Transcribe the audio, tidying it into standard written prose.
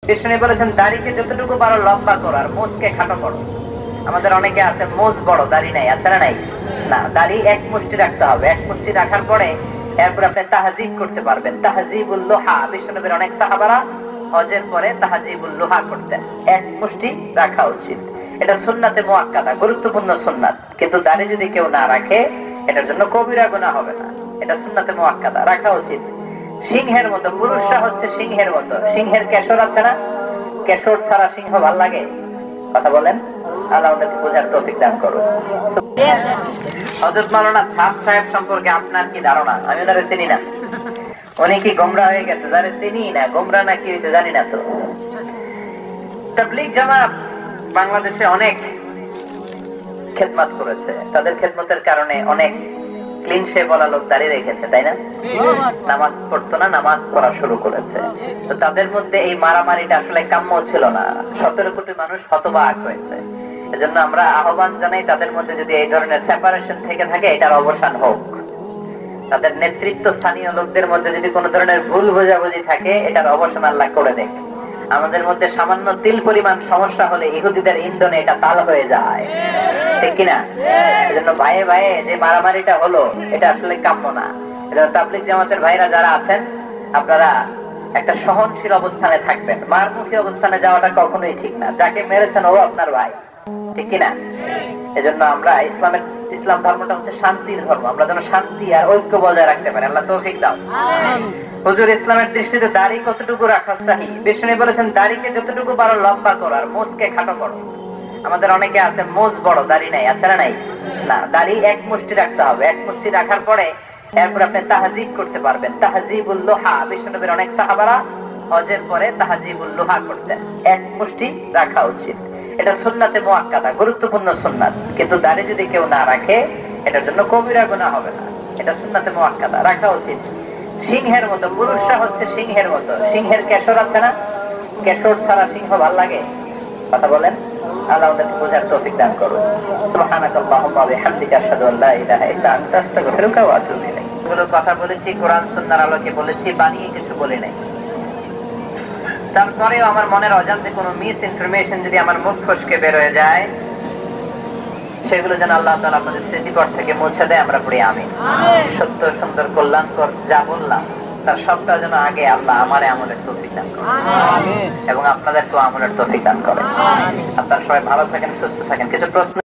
বিষ্ণু বলেছেন দাড়িকে যতটুকু পারো লম্বা করো আর মোজকে খাটো করো। আমাদের অনেকে আছে মোজ বড়, দাড়ি নাই, আছে না নাই? না, দাড়ি এক মুষ্টি রাখতে হবে। এক মুষ্টি রাখার পরে এরপর আপনি তাহজিব করতে পারবেন। তাহজিবুল লোহা, বিষ্ণুনবীর অনেক সাহাবারা হজের পরে তাহজিবুল লোহা করতেন। এক মুষ্টি রাখা উচিত। এটা সুন্নাতে মুআক্কাদা, গুরুত্বপূর্ণ সুন্নাত। কিন্তু দাড়ি যদি কেউ না রাখে এটার জন্য কবিরা গুনাহ হবে না। এটা সুন্নাতে মুআক্কাদা, রাখা উচিত। সিংহের মতো, পুরুষরা হচ্ছে সিংহের মতো। সিংহের কেশর আছে না? কেশর ছাড়া সিংহ ভাল লাগে? কথা বলেন। আল্লাহ আমাদেরকে বোঝার তৌফিক দান করুন। হযরত মাওলানা সাদ সাহেব সম্পর্কে আপনার কি ধারণা? আমি ওনারে চিনি না। উনি কি গোমরাহ হয়ে গেছে? যারে চিনি না, গোমরাহ না কি হয়েছে জানি না তো। তাবলীগ জামাত বাংলাদেশে অনেক খেদমত করেছে। তাদের খেদমতের কারণে অনেক ক্লিন শেভ ওয়ালা লোক দাঁড়িয়ে রেখেছে, তাই না? নামাজ পড়তো না, নামাজ পড়া শুরু করেছে। তো তাদের মধ্যে এই মারামারিটা আসলে কাম্য ছিল না। 17 কোটি মানুষ হতবাক হয়েছে। এজন্য আমরা আহ্বান জানাই, তাদের মধ্যে যদি এই ধরনের সেপারেশন থেকে থাকে এটার অবসান হোক। তাদের নেতৃত্ব স্থানীয় লোকদের মধ্যে যদি কোনো ধরনের ভুল বোঝাবুঝি থাকে এটার অবসান আল্লাহ করে দেখ। আমাদের মধ্যে সামান্য তিল পরিমাণ সমস্যা হলে ইহুদিদের ইন্ধনে এটা তাল হয়ে যায়, ঠিক কিনা? এজন্য ভাইয়ে ভাইয়ে যে মারামারিটা হলো এটা আসলে কাম্য না। এজন্য তাবলীগ জামাতের ভাইরা যারা আছেন আপনারা একটা সহনশীল অবস্থানে থাকবেন। মারমুখী অবস্থানে যাওয়াটা কখনোই ঠিক না। যাকে মেরেছেন ও আপনার ভাই, ঠিক কিনা? এজন্য আমরা ইসলাম ধর্মটা হচ্ছে শান্তির ধর্ম। আমরা যেন শান্তি আর ঐক্য বজায় রাখতে পারি। আল্লাহ তৌফিক দাও। হুজুর ইসলামের দৃষ্টিতে দাড়ি কতটুকু রাখা সহি? বিষ্ণু বলেছেন দাড়িকে যতটুকু পারো লম্বা করো আর মোজকে খাটো করো। আমাদের অনেকে আছে মোজ বড়, দাড়ি নাই, আছে না নাই? না, দাড়ি এক মুষ্টি রাখতে হবে। এক মুষ্টি রাখার পরে এরপর আপনি তাহজিব করতে পারবেন। তাহজিবুল লোহা, বিষ্ণুনবীর অনেক সাহাবারা হজের পরে তাহজিবুল লোহা করতেন। এক মুষ্টি রাখা উচিত। এটা সুন্নাতে মুআক্কাদা, গুরুত্বপূর্ণ সুন্নাত। কিন্তু দাড়ি যদি কেউ না রাখে এটার জন্য কবিরা গুনাহ হবে না। এটা সুন্নাতে মুআক্কাদা, রাখা উচিত। সিংহের মতো, পুরুষরা হচ্ছে সিংহের মতো। সিংহের কেশর আছে না? কেশর ছাড়া সিংহ ভাল লাগে? কথা বলেন। আল্লাহ আমাদেরকে বোঝার তৌফিক দান করুন। সুবহানাকাল্লাহুম্মা ওয়া বিহামদিকা আশহাদু আল্লা ইলাহা ইল্লা আনতা আস্তাগফিরুকা ওয়া আতুবু ইলাইক। এগুলো কথা বলেছি কোরআন সুন্নাহর আলোকে বলেছি, বানিয়ে কিছু বলি নাই। তারপরেও আমার মনের অজান্তে কোনো মিস ইনফরমেশন যদি আমার মুখ ফসকে বের হয়ে যায় সেগুলো যেন আল্লাহ তাআলা আমাদের স্মৃতিপট থেকে মুছে দেয়। আমরা পড়ি আমিন। সত্য সুন্দর কল্যাণকর যা বললাম তার সবটা যেন আগে আল্লাহ আমারে আমলের তৌফিক দান করেন এবং আপনাদেরকেও আমলের তৌফিক দান করেন। আপনারা সবাই ভালো থাকেন, সুস্থ থাকেন। কিছু প্রশ্ন